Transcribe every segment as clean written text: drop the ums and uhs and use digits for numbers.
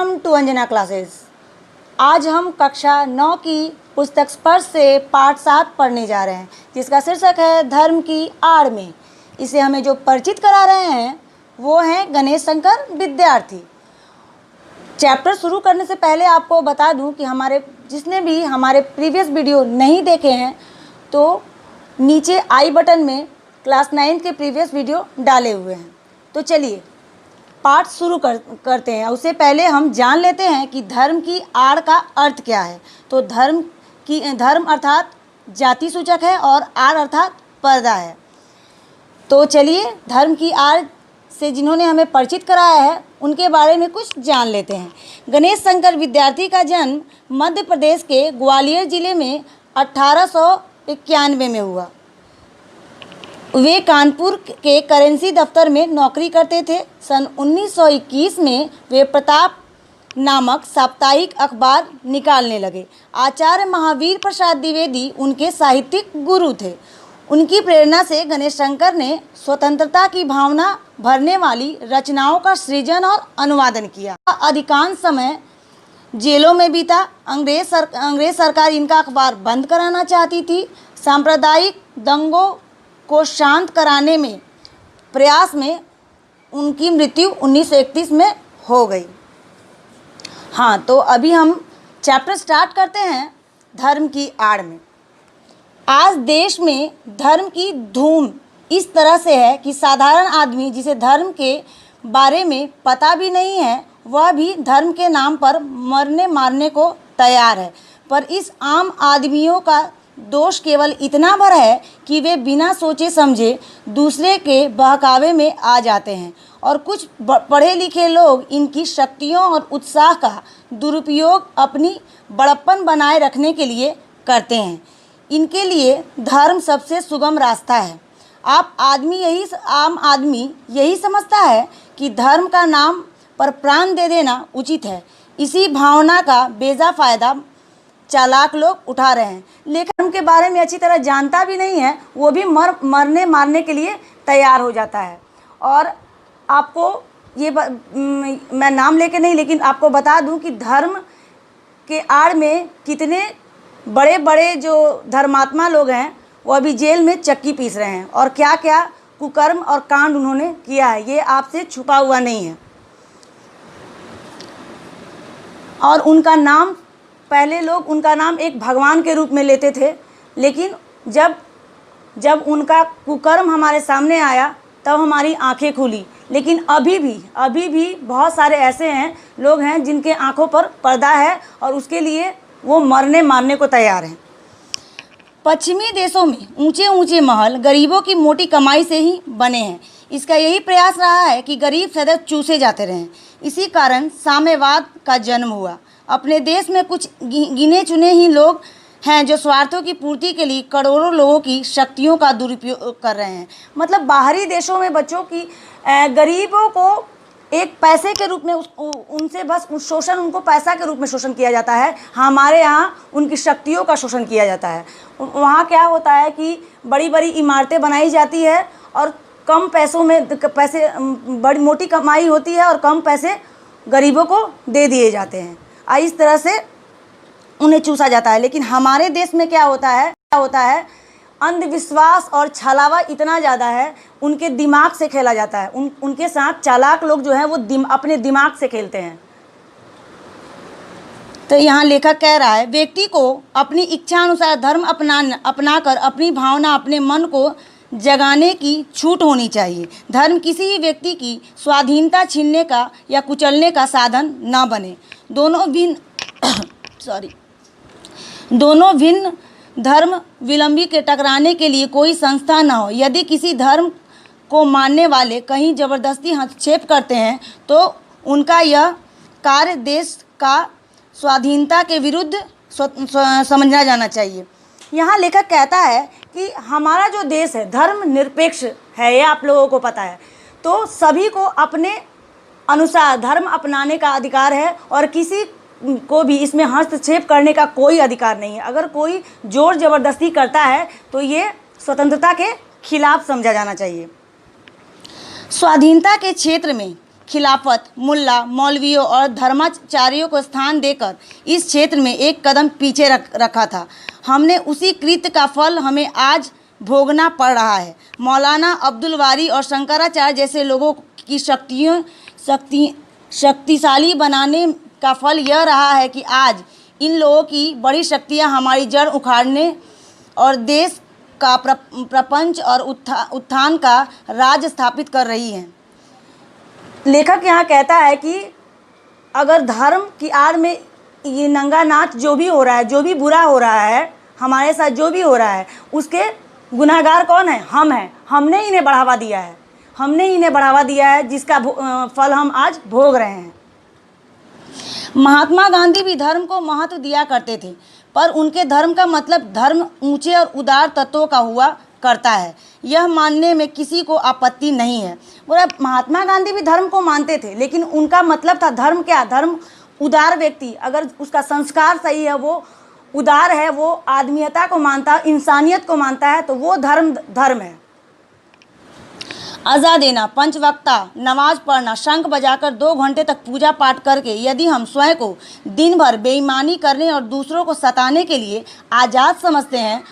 Welcome to Anjana classes. आज हम कक्षा 9 की पुस्तक स्पर्श से पाठ 7 पढ़ने जा रहे हैं, जिसका शीर्षक है धर्म की आड़ में। इसे हमें जो परिचित करा रहे हैं वो हैं गणेश शंकर विद्यार्थी। चैप्टर शुरू करने से पहले आपको बता दूं कि जिसने भी हमारे प्रीवियस वीडियो नहीं देखे हैं तो नीचे आई बटन में क्लास 9 के प्रीवियस वीडियो डाले हुए हैं। तो चलिए पाठ शुरू करते हैं। उससे पहले हम जान लेते हैं कि धर्म की आड़ का अर्थ क्या है। तो धर्म अर्थात जाति सूचक है और आड़ अर्थात पर्दा है। तो चलिए धर्म की आड़ से जिन्होंने हमें परिचित कराया है उनके बारे में कुछ जान लेते हैं। गणेश शंकर विद्यार्थी का जन्म मध्य प्रदेश के ग्वालियर जिले में 1891 में हुआ। वे कानपुर के करेंसी दफ्तर में नौकरी करते थे। सन 1921 में वे प्रताप नामक साप्ताहिक अखबार निकालने लगे। आचार्य महावीर प्रसाद द्विवेदी उनके साहित्यिक गुरु थे। उनकी प्रेरणा से गणेश शंकर ने स्वतंत्रता की भावना भरने वाली रचनाओं का सृजन और अनुवादन किया। अधिकांश समय जेलों में बीता। अंग्रेज सरकार इनका अखबार बंद कराना चाहती थी। सांप्रदायिक दंगों को शांत कराने में प्रयास में उनकी मृत्यु 1931 में हो गई। हाँ, तो अभी हम चैप्टर स्टार्ट करते हैं धर्म की आड़ में। आज देश में धर्म की धूम इस तरह से है कि साधारण आदमी जिसे धर्म के बारे में पता भी नहीं है वह भी धर्म के नाम पर मरने मारने को तैयार है। पर इस आम आदमियों का दोष केवल इतना भर है कि वे बिना सोचे समझे दूसरे के बहकावे में आ जाते हैं और कुछ पढ़े लिखे लोग इनकी शक्तियों और उत्साह का दुरुपयोग अपनी बड़प्पन बनाए रखने के लिए करते हैं। इनके लिए धर्म सबसे सुगम रास्ता है। आम आदमी यही समझता है कि धर्म का नाम पर प्राण दे देना उचित है। इसी भावना का बेजा फायदा चालाक लोग उठा रहे हैं। लेकिन धर्म के बारे में अच्छी तरह जानता भी नहीं है, वो भी मरने मारने के लिए तैयार हो जाता है। और आपको ये मैं नाम लेके नहीं, लेकिन आपको बता दूं कि धर्म के आड़ में कितने बड़े बड़े जो धर्मात्मा लोग हैं वो अभी जेल में चक्की पीस रहे हैं और क्या क्या कुकर्म और कांड उन्होंने किया है, ये आपसे छुपा हुआ नहीं है। और पहले लोग उनका नाम एक भगवान के रूप में लेते थे, लेकिन जब उनका कुकर्म हमारे सामने आया तब हमारी आंखें खुली। लेकिन अभी भी बहुत सारे ऐसे लोग हैं जिनके आंखों पर पर्दा है और उसके लिए वो मरने मारने को तैयार हैं। पश्चिमी देशों में ऊंचे ऊंचे महल गरीबों की मोटी कमाई से ही बने हैं। इसका यही प्रयास रहा है कि गरीब सदैव चूसे जाते रहें। इसी कारण साम्यवाद का जन्म हुआ। अपने देश में कुछ गिने चुने ही लोग हैं जो स्वार्थों की पूर्ति के लिए करोड़ों लोगों की शक्तियों का दुरुपयोग कर रहे हैं। मतलब बाहरी देशों में बच्चों की गरीबों को एक पैसे के रूप में उनसे बस शोषण, उनको पैसा के रूप में शोषण किया जाता है। हमारे यहाँ उनकी शक्तियों का शोषण किया जाता है। वहाँ क्या होता है कि बड़ी बड़ी इमारतें बनाई जाती है और कम पैसों में बड़ी मोटी कमाई होती है और कम पैसे गरीबों को दे दिए जाते हैं। इस तरह से उन्हें चूसा जाता है। लेकिन हमारे देश में क्या होता है अंधविश्वास और छलावा इतना ज़्यादा है, उनके दिमाग से खेला जाता है। उनके साथ चालाक लोग जो हैं वो अपने दिमाग से खेलते हैं। तो यहाँ लेखक कह रहा है व्यक्ति को अपनी इच्छा अनुसार धर्म अपनाकर अपनी भावना, अपने मन को जगाने की छूट होनी चाहिए। धर्म किसी भी व्यक्ति की स्वाधीनता छीनने का या कुचलने का साधन न बने। दोनों भिन्न धर्म विलंबी के टकराने के लिए कोई संस्था न हो। यदि किसी धर्म को मानने वाले कहीं जबरदस्ती हस्तक्षेप करते हैं तो उनका यह कार्य देश का स्वाधीनता के विरुद्ध समझा जाना चाहिए। यहाँ लेखक कहता है कि हमारा जो देश है धर्म निरपेक्ष है, ये आप लोगों को पता है। तो सभी को अपने अनुसार धर्म अपनाने का अधिकार है और किसी को भी इसमें हस्तक्षेप करने का कोई अधिकार नहीं है। अगर कोई जोर ज़बरदस्ती करता है तो ये स्वतंत्रता के खिलाफ समझा जाना चाहिए। स्वाधीनता के क्षेत्र में खिलाफत, मुल्ला, मौलवियों और धर्माचार्यों को स्थान देकर इस क्षेत्र में एक कदम पीछे रखा था। हमने उसी कृत्य का फल हमें आज भोगना पड़ रहा है। मौलाना अब्दुल वारी और शंकराचार्य जैसे लोगों की शक्तिशाली बनाने का फल यह रहा है कि आज इन लोगों की बड़ी शक्तियाँ हमारी जड़ उखाड़ने और देश का प्रपंच और उत्थान का राज स्थापित कर रही हैं। लेखक यहाँ कहता है कि अगर धर्म की आड़ में ये नंगा नाच जो भी हो रहा है, जो भी बुरा हो रहा है, हमारे साथ जो भी हो रहा है, उसके गुनहगार कौन है? हम हैं। हमने इन्हें बढ़ावा दिया है, हमने इन्हें बढ़ावा दिया है, जिसका फल हम आज भोग रहे हैं। महात्मा गांधी भी धर्म को महत्व दिया करते थे, पर उनके धर्म का मतलब धर्म ऊंचे और उदार तत्वों का हुआ करता है, यह मानने में किसी को आपत्ति नहीं है। बोला महात्मा गांधी भी धर्म को मानते थे, लेकिन उनका मतलब था धर्म क्या? धर्म उदार व्यक्ति, अगर उसका संस्कार सही है, वो उदार है, वो आदमीयता को मानता है, इंसानियत को मानता है, तो वो धर्म है। अज़ा देना, पंचवक्ता, नमाज पढ़ना, शंख बजाकर 2 घंटे तक पूजा पाठ करके यदि हम स्वयं को दिन भर बेईमानी करने और दूसरों को सताने के लिए आज़ाद समझते हैं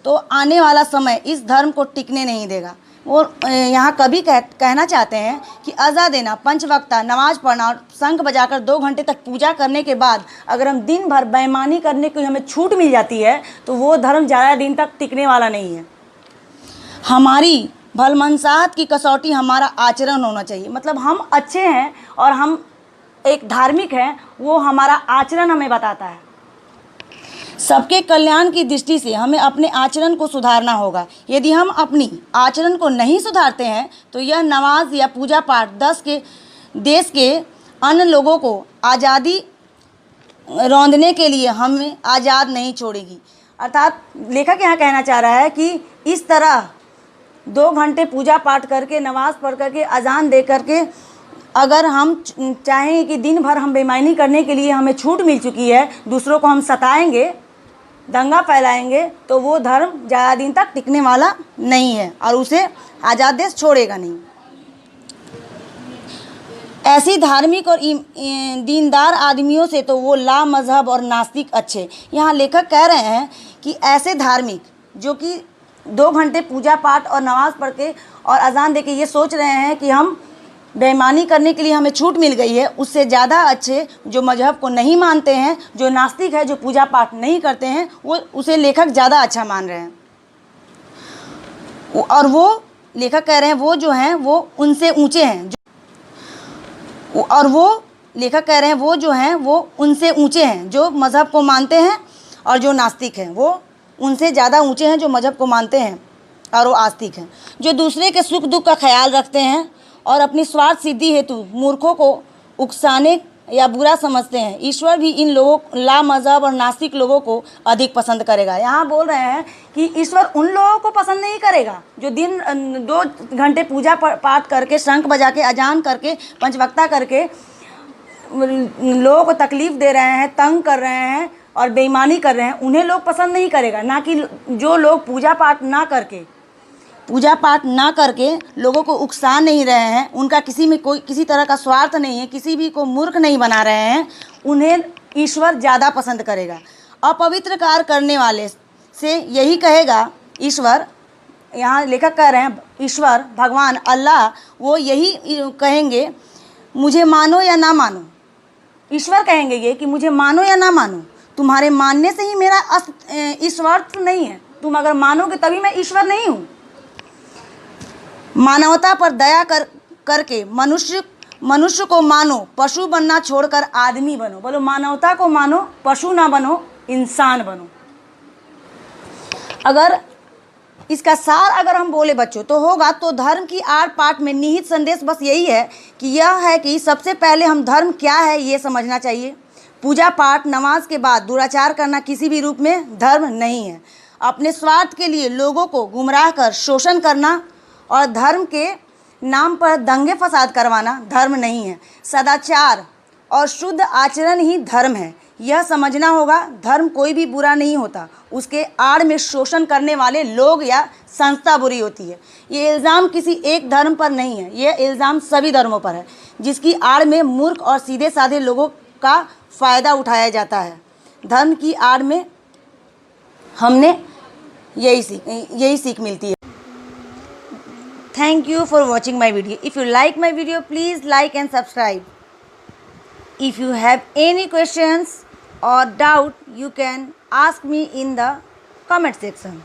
तो आने वाला समय इस धर्म को टिकने नहीं देगा। और यहाँ कवि कहना चाहते हैं कि अज़ा देना, पंचवक्ता, नमाज पढ़ना और शंख बजाकर 2 घंटे तक पूजा करने के बाद अगर हम दिन भर बेईमानी करने की हमें छूट मिल जाती है तो वो धर्म ज़्यादा दिन तक टिकने वाला नहीं है। हमारी भलमनसाहत की कसौटी हमारा आचरण होना चाहिए। मतलब हम अच्छे हैं और हम एक धार्मिक हैं, वो हमारा आचरण हमें बताता है। सबके कल्याण की दृष्टि से हमें अपने आचरण को सुधारना होगा। यदि हम अपनी आचरण को नहीं सुधारते हैं तो यह नमाज या पूजा पाठ देश के अन्य लोगों को आज़ादी रौंदने के लिए हमें आज़ाद नहीं छोड़ेगी। अर्थात लेखक यहाँ कहना चाह रहा है कि इस तरह 2 घंटे पूजा पाठ करके, नमाज पढ़ करके, अजान दे करके अगर हम चाहें कि दिन भर हम बेईमानी करने के लिए हमें छूट मिल चुकी है, दूसरों को हम सताएंगे, दंगा फैलाएंगे, तो वो धर्म ज़्यादा दिन तक टिकने वाला नहीं है और उसे आज़ाद देश छोड़ेगा नहीं। ऐसी धार्मिक और दीनदार आदमियों से तो वो ला मजहब और नास्तिक अच्छे। यहाँ लेखक कह रहे हैं कि ऐसे धार्मिक जो कि 2 घंटे पूजा पाठ और नमाज पढ़ के और अजान दे के ये सोच रहे हैं कि हम बेईमानी करने के लिए हमें छूट मिल गई है, उससे ज़्यादा अच्छे जो मजहब को नहीं मानते हैं, जो नास्तिक है, जो पूजा पाठ नहीं करते हैं, वो उसे लेखक ज़्यादा अच्छा मान रहे हैं। और वो लेखक कह रहे हैं वो जो हैं वो उनसे ऊँचे हैं। और वो लेखक कह रहे हैं वो जो हैं वो उनसे ऊँचे हैं जो मज़हब को मानते हैं, और जो नास्तिक हैं वो उनसे ज़्यादा ऊँचे हैं जो मज़हब को मानते हैं और वो आस्तिक हैं। जो दूसरे के सुख दुख का ख्याल रखते हैं और अपनी स्वार्थ सिद्धि हेतु मूर्खों को उकसाने या बुरा समझते हैं, ईश्वर भी इन लोगों ला मज़हब और नास्तिक लोगों को अधिक पसंद करेगा। यहाँ बोल रहे हैं कि ईश्वर उन लोगों को पसंद नहीं करेगा जो दिन 2 घंटे पूजा पाठ करके, शंख बजा के, अजान करके, पंचवक्ता करके लोगों को तकलीफ़ दे रहे हैं, तंग कर रहे हैं और बेईमानी कर रहे हैं। उन्हें लोग पसंद नहीं करेगा, ना कि जो लोग पूजा पाठ ना करके लोगों को उकसा नहीं रहे हैं, उनका किसी तरह का स्वार्थ नहीं है, किसी भी को मूर्ख नहीं बना रहे हैं, उन्हें ईश्वर ज़्यादा पसंद करेगा। अपवित्र कार्य करने वाले से यही कहेगा ईश्वर, यहाँ लेखक कह रहे हैं ईश्वर, भगवान, अल्लाह, वो यही कहेंगे मुझे मानो या ना मानो। ईश्वर कहेंगे ये कि मुझे मानो या ना मानो, तुम्हारे मानने से ही मेरा ईश्वर नहीं है, तुम अगर मानोगे तभी मैं ईश्वर नहीं हूँ। मानवता पर दया करके मनुष्य को मानो, पशु बनना छोड़कर आदमी बनो। बोलो मानवता को मानो, पशु ना बनो, इंसान बनो। अगर इसका सार अगर हम बोले बच्चों तो होगा तो धर्म की आड़ पाठ में निहित संदेश बस यही है कि यह है कि सबसे पहले हम धर्म क्या है ये समझना चाहिए। पूजा पाठ नमाज के बाद दुराचार करना किसी भी रूप में धर्म नहीं है। अपने स्वार्थ के लिए लोगों को गुमराह कर शोषण करना और धर्म के नाम पर दंगे फसाद करवाना धर्म नहीं है। सदाचार और शुद्ध आचरण ही धर्म है। यह समझना होगा धर्म कोई भी बुरा नहीं होता, उसके आड़ में शोषण करने वाले लोग या संस्था बुरी होती है। ये इल्ज़ाम किसी एक धर्म पर नहीं है, यह इल्ज़ाम सभी धर्मों पर है, जिसकी आड़ में मूर्ख और सीधे साधे लोगों का फ़ायदा उठाया जाता है। धर्म की आड़ में हमने यही सीख मिलती है। Thank you for watching my video. If you like my video, please like and subscribe. If you have any questions or doubt, you can ask me in the comment section.